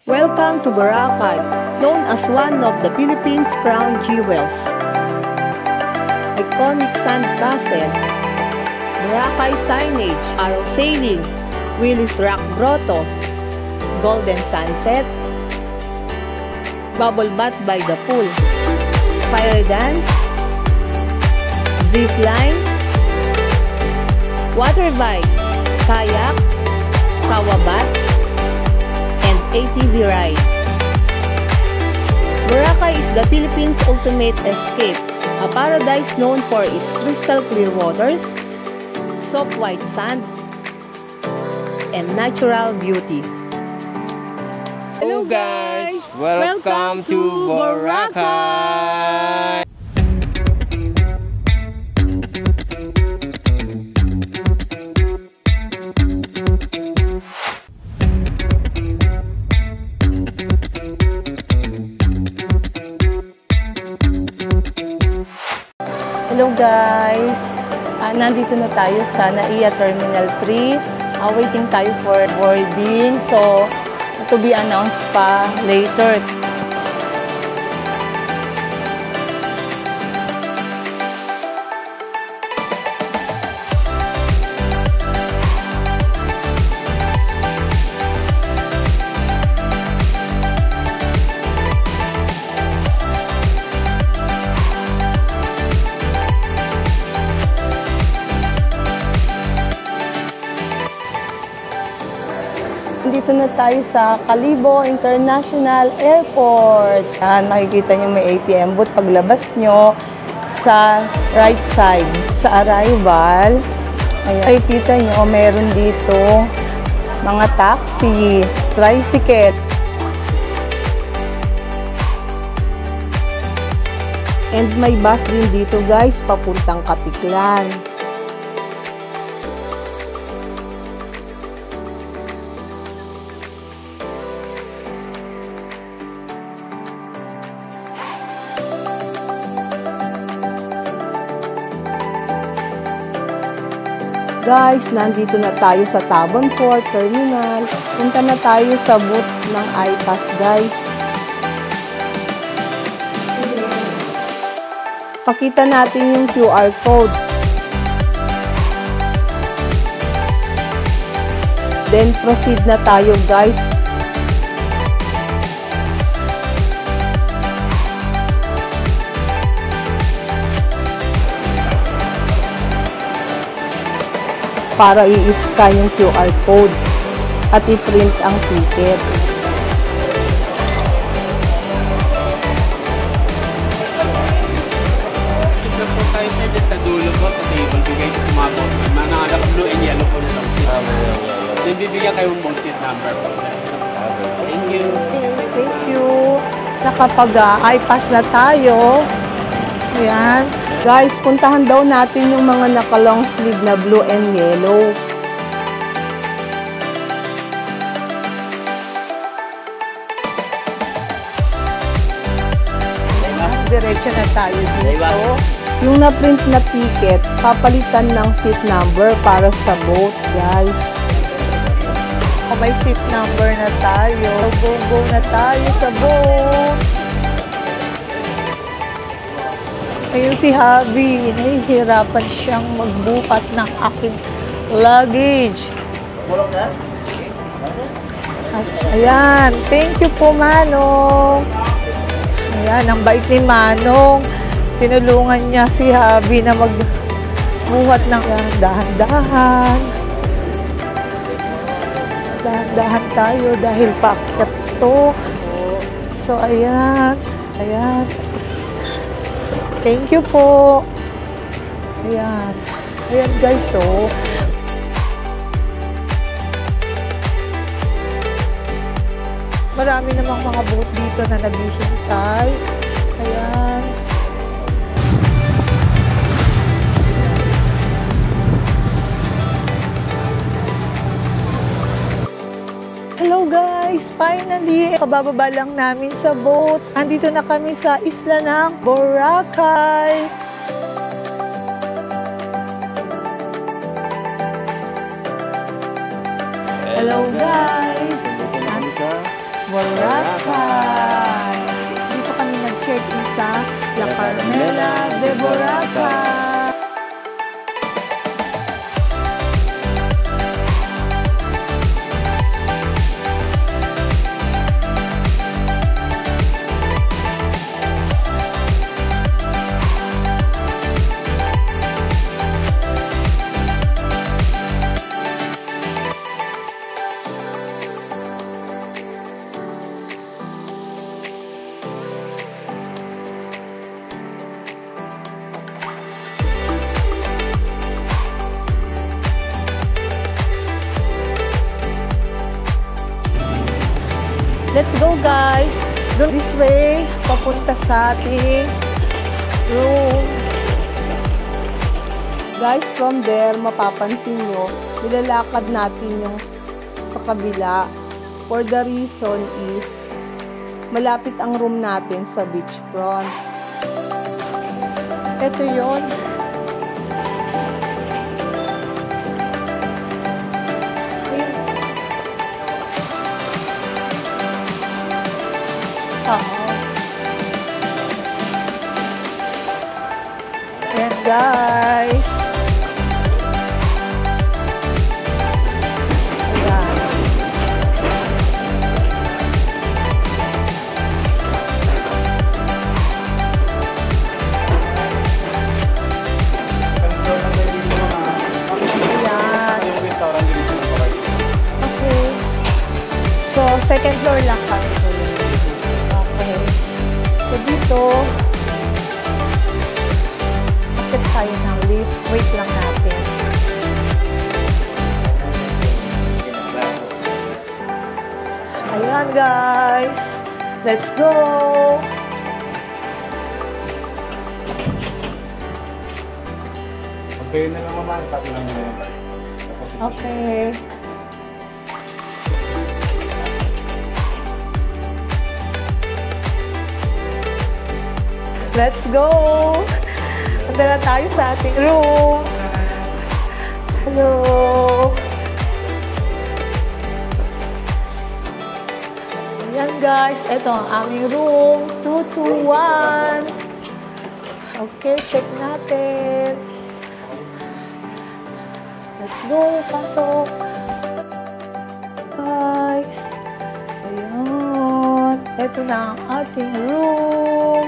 Welcome to Boracay, known as one of the Philippines' crown jewels. Iconic sand castle, Boracay signage, arrow sailing, Willis Rock Grotto, golden sunset, bubble bath by the pool, fire dance, zip line, water bike, kayak, kawabat, and ATV ride. Boracay is the Philippines' ultimate escape, a paradise known for its crystal clear waters, soft white sand, and natural beauty. Hello guys! Welcome to Boracay! Hello guys! Nandito na tayo sa NAIA Terminal 3. Waiting tayo for boarding. So, to be announced pa later. Dito na tayo sa Calibo International Airport. Yan, makikita nyo may ATM booth paglabas nyo sa right side. Sa arrival, ayan, makikita nyo meron dito mga taxi, tricycle. And may bus din dito guys, papuntang Katiklan. Guys, nandito na tayo sa Tabon Port Terminal. Punta na tayo sa booth ng iPass, guys. Pakita natin yung QR code. Then, proceed na tayo, guys. Para i-scan yung QR code at i-print ang ticket. Ito po tayo sa dulo po sa table. Bigay ito tumabot. Manangalap blue and yellow po na lang. Then bibigyan kayong ball sheet number po. Thank you. Thank you. Nakapag-iPass na tayo. Ayan. Guys, puntahan daw natin yung mga naka-long sleeve na blue and yellow. Diretso na tayo dito. Yung na-print na ticket, papalitan ng seat number para sa boat, guys. May seat number na tayo. Go na tayo sa boat. Ayun si Javi, nahihirapan siyang magbukat ng aking luggage. At ayan, thank you po Manong. Ayan, ang bait ni Manong. Tinulungan niya si Javi na magbuhat ng dahan-dahan. Dahan-dahan tayo dahil paakyat to. So ayan, ayan. Thank you po. Ayan. Ayan guys, so. Marami namang mga boat dito na naghihintay. Ayan. Hello guys! Finally, kabababa lang namin sa boat. Andito na kami sa isla ng Boracay. Hello guys! Boracay. Dito kami nag-check-in sa La Carmela de Boracay. Let's go guys! Go this way, papunta sa ating room. Guys, from there, mapapansin nyo, nilalakad natin yung sa kabila. For the reason is, malapit ang room natin sa beachfront. Ito yun. And guys, ayan. Okay. So, second floor lang kami. So, dito, akit tayo ng lift. Wait lang natin. Ayan, guys. Let's go! Okay na lang naman. Tapos lang yun. Okay. Let's go! Punta na tayo sa ating room. Hello! Ayan guys, ito ang aming room. 221. Okay, check natin. Let's go, pasok. Guys. Ayan. Ito na ang ating room.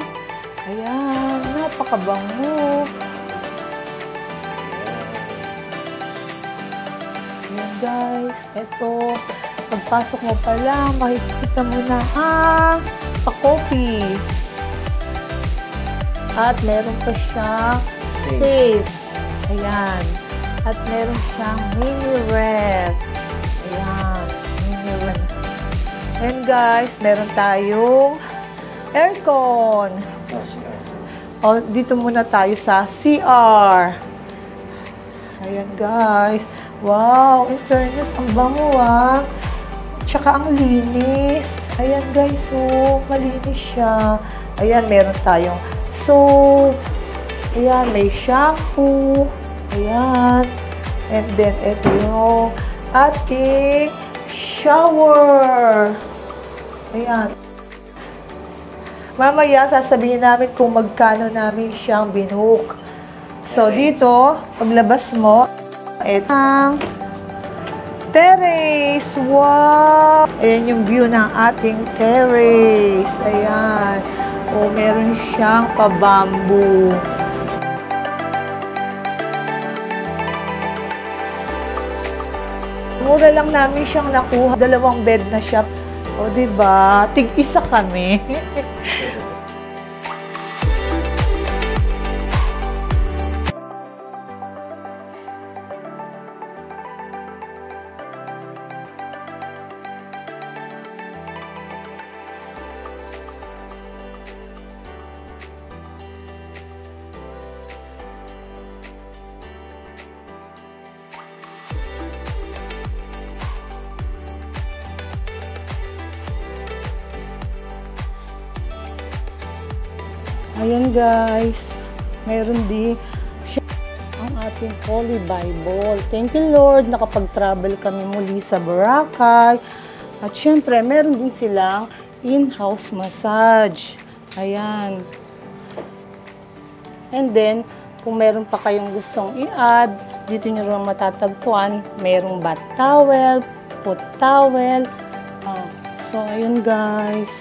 Ayan, napakabango. Ayan guys, eto. Pagpasok mo pa lang, makikita mo na ang pa-coffee. At meron pa siyang safe. Ayan. At meron siyang mini ref. Ayan, mini ref. Ayan guys, meron tayong aircon. Oh, dito muna tayo sa CR. Ayan guys. Wow, in fairness, ang bango ah. Tsaka ang linis. Ayan guys, so malinis siya. Ayan, meron tayong soap. Ayan, may shampoo. Ayan. And then, ito yung ating shower. Ayan. Mamaya, sasabihin namin kung magkano namin siyang binook. So, dito, paglabas mo, ito ang terrace. Wow! Ayan yung view ng ating terrace. Ayan. O, meron siyang pa-bamboo. Mura lang namin siyang nakuha. 2 bed na siya. O, diba? Tig-isa kami. Ayan guys, meron din siya ang ating Holy Bible. Thank you Lord, nakapag-travel kami muli sa Boracay At syempre, meron din silang in-house massage. Ayan. And then, kung meron pa kayong gustong i-add, dito nyo rin matatagpuan, merong bath towel, foot towel. So, ayun guys.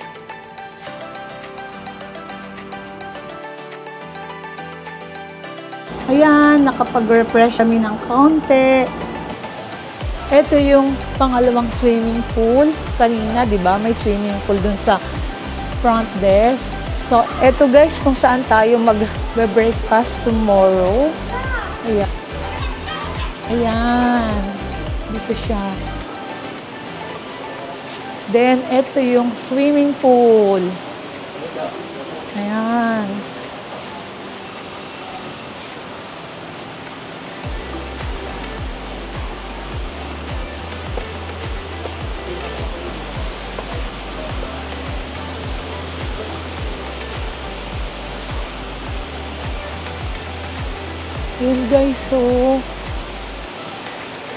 Ayan, nakapag-refresh kami ng kaunti. Ito yung pangalawang swimming pool. Kanina, di ba, may swimming pool dun sa front desk. So, ito guys, kung saan tayo mag-breakfast tomorrow. Ayan. Ayan. Dito siya. Then, ito yung swimming pool. Ayan. Ayan guys, so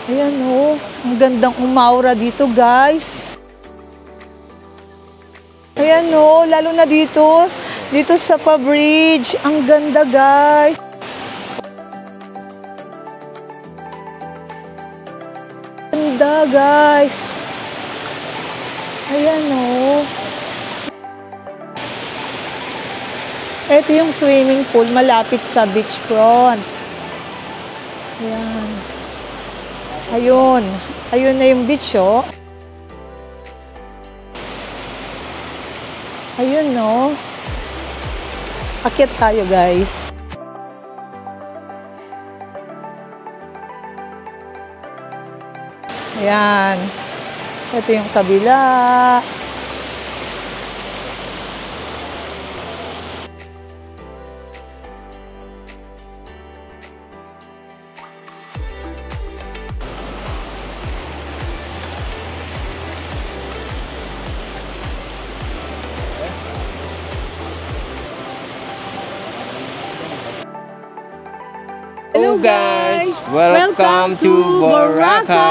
ayan oh, ang gandang umaura dito guys. Ayan oh, lalo na dito sa pa-bridge, ang ganda guys. Ganda guys. Ayan oh. Ito yung swimming pool malapit sa beachfront. Ayan. Ayun. Ayun na yung beach, oh. Ayun, no. Akyat tayo, guys. Ayan. Ito yung kabila. Hello guys! Welcome to Boracay!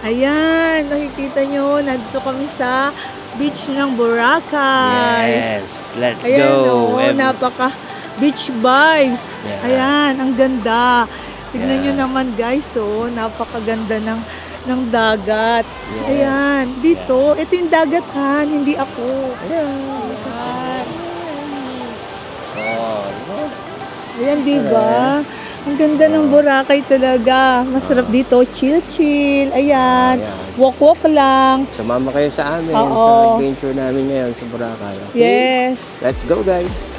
Ayan, nakikita nyo, nandito kami sa beach ng Boracay. Yes, let's Ayan, go! oh, napaka beach vibes. Yeah. Ayan, ang ganda. Tignan nyo naman guys, oh, napakaganda ng dagat. Yeah. Ayan, dito, ito yung dagat han, hindi ako. Ayan. Ayan, diba? Ang ganda ng Boracay talaga. Masarap dito. Chill-chill. Ayan. Walk-walk lang. Sumama kayo sa amin Oo. sa adventure namin ngayon sa Boracay. Okay? Yes. Let's go guys!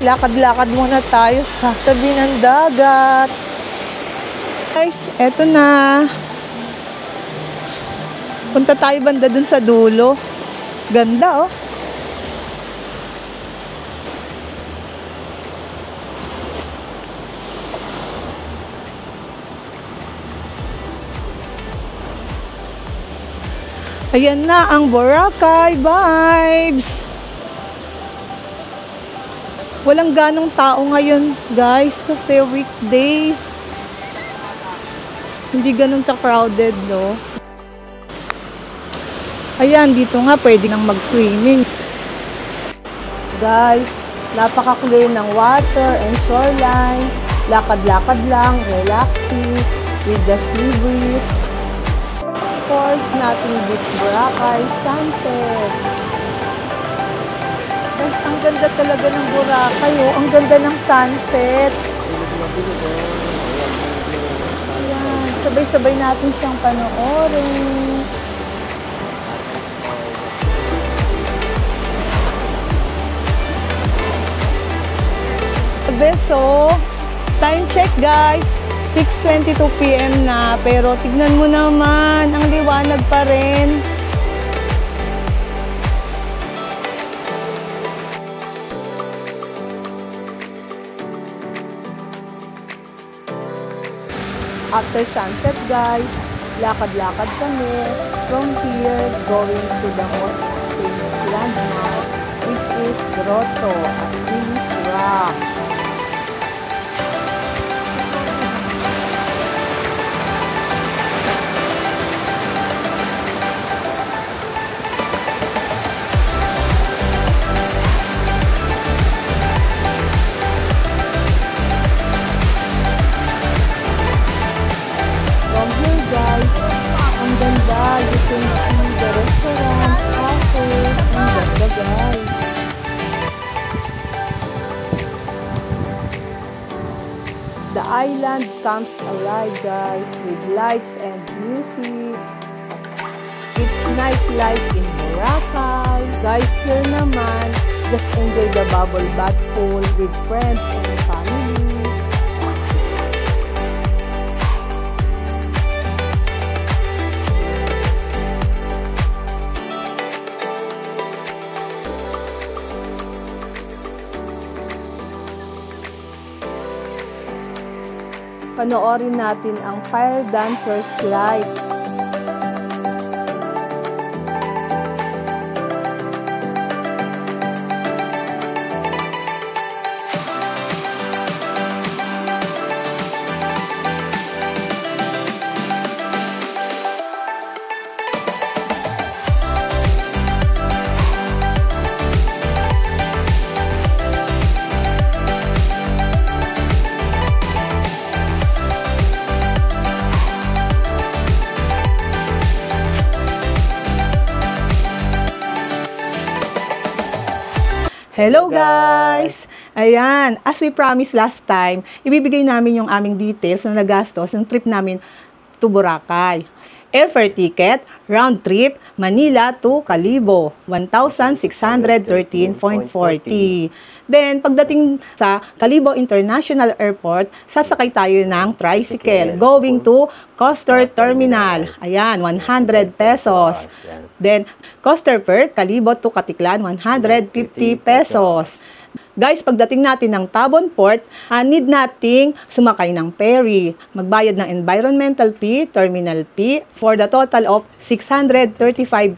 Lakad-lakad muna tayo sa tabi ng dagat. Guys, eto na. Punta tayo banda dun sa dulo. Ganda, oh. Ayan na ang Boracay vibes. Walang ganong tao ngayon, guys, kasi weekdays. Hindi ganun ka-crowded, no? Ayan, dito nga pwede nang mag-swimming. Guys, napaka-clear ng water and shoreline. Lakad-lakad lang, relaxing, with the sea breeze. Of course, nothing beats Boracay sunset. Guys, ang ganda talaga ng Boracay, oh. Ang ganda ng sunset. Ayan, sabay-sabay natin siyang panoorin. So, time check guys. 6:22 PM na, pero tignan mo naman, ang liwanag pa rin. After sunset guys, lakad-lakad kami from here going to the most famous landmark, which is Grotto at Willis Rock. island comes alive, guys, with lights and music. It's nightlife in Boracay. Guys, here naman, just enjoy the bubble bath pool with friends and family. Panoorin natin ang Fire Dancers live. Hello guys! Ayan, as we promised last time, ibibigay namin yung aming details na nagastos ng trip namin to Boracay. Airfare ticket, round trip, Manila to Calibo, 1,613.40. Then, pagdating sa Calibo International Airport, sasakay tayo ng tricycle going to Coaster Terminal. Ayan, 100 pesos. Then, Coaster Perth, Calibo to Katiklan, 150 pesos. Guys, pagdating natin ng Tabon Port, need nating sumakay ng ferry. Magbayad ng environmental fee, terminal fee, for the total of 635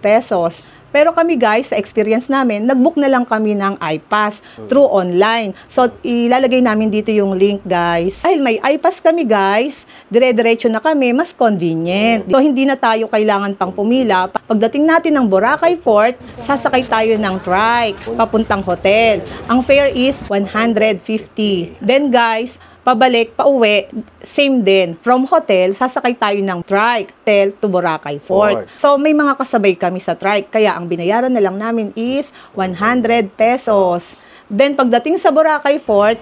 pesos. Pero kami guys, sa experience namin, nag-book na lang kami ng iPass through online. So, ilalagay namin dito yung link guys. Dahil may iPass kami guys, dire-diretso na kami, mas convenient. So, hindi na tayo kailangan pang pumila. Pagdating natin ng Boracay Port, sasakay tayo ng trike, papuntang hotel. Ang fare is 150. Then guys, pabalik, pauwi, same din. From hotel, sasakay tayo ng trike, hotel to Boracay Fort. So, may mga kasabay kami sa trike, kaya ang binayaran na lang namin is 100 pesos. Then, pagdating sa Boracay Fort,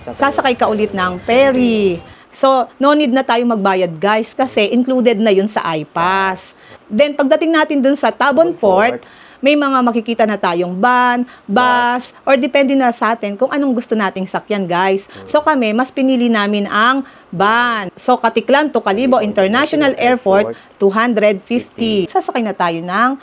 sasakay ka ulit ng ferry. So, no need na tayo magbayad guys, kasi included na yun sa iPass. Then, pagdating natin dun sa Tabon Port, may mga makikita na tayong van, bus, or depende na sa atin kung anong gusto nating sakyan, guys. So kami, mas pinili namin ang van. So Katiklan to Calibo International Airport, 250. Sasakay na tayo ng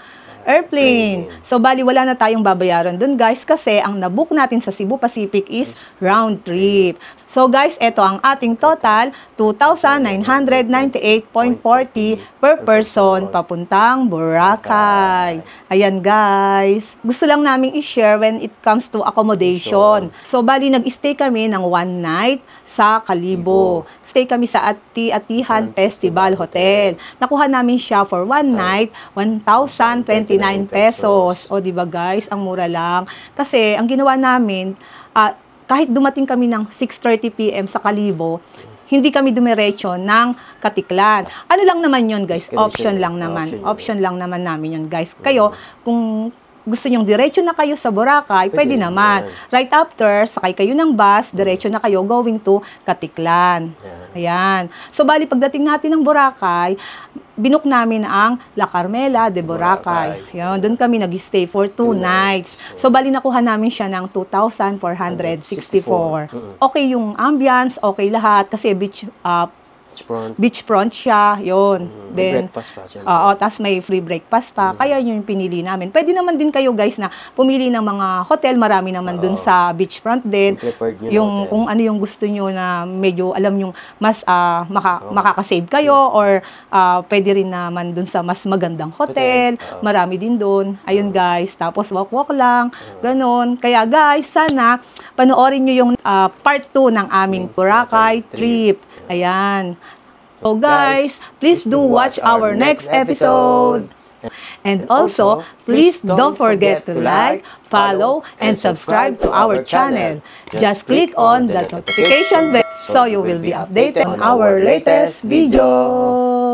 airplane. So, bali, wala na tayong babayaran dun, guys, kasi ang nabook natin sa Cebu Pacific is round trip. So, guys, ito ang ating total, 2,998.40 per person papuntang Boracay. Ayan, guys. Gusto lang namin i-share when it comes to accommodation. So, bali, nag-stay kami ng 1 night sa Calibo. Stay kami sa Ati-Atihan Festival Hotel. Nakuha namin siya for 1 night, 1,029 pesos. O, diba guys, ang mura lang. Kasi, ang ginawa namin, kahit dumating kami ng 6:30 PM sa Calibo, hindi kami dumiretso ng Katiklan. Ano lang naman yun, guys? Option lang naman. Option lang naman namin yun, guys. Kayo, kung gusto nyong diretso na kayo sa Boracay, pwede naman. Right after, sakay kayo ng bus, diretso na kayo going to Katiklan. Ayan. So, bali, pagdating natin ng Boracay, binook namin ang La Carmela de Boracay. Ayan, doon kami nag-stay for 2 nights. So, bali, nakuha namin siya ng 2,464. Okay yung ambience, okay lahat, kasi beachfront siya, yun. Then, tapos may free breakfast pa, kaya yun yung pinili namin. Pwede naman din kayo guys na pumili ng mga hotel, marami naman dun sa beachfront din. Yung kung ano yung gusto nyo na medyo alam yung mas makakasave kayo, or pwede rin naman dun sa mas magandang hotel, marami din dun. Ayun guys, tapos walk-walk lang, ganon. Kaya guys, sana panoorin nyo yung part 2 ng aming Boracay trip. Ayan. So guys, please do watch our next episode. And also, please don't forget to like, follow, and subscribe to our channel. Just click on the notification bell so you will be updated on our latest videos.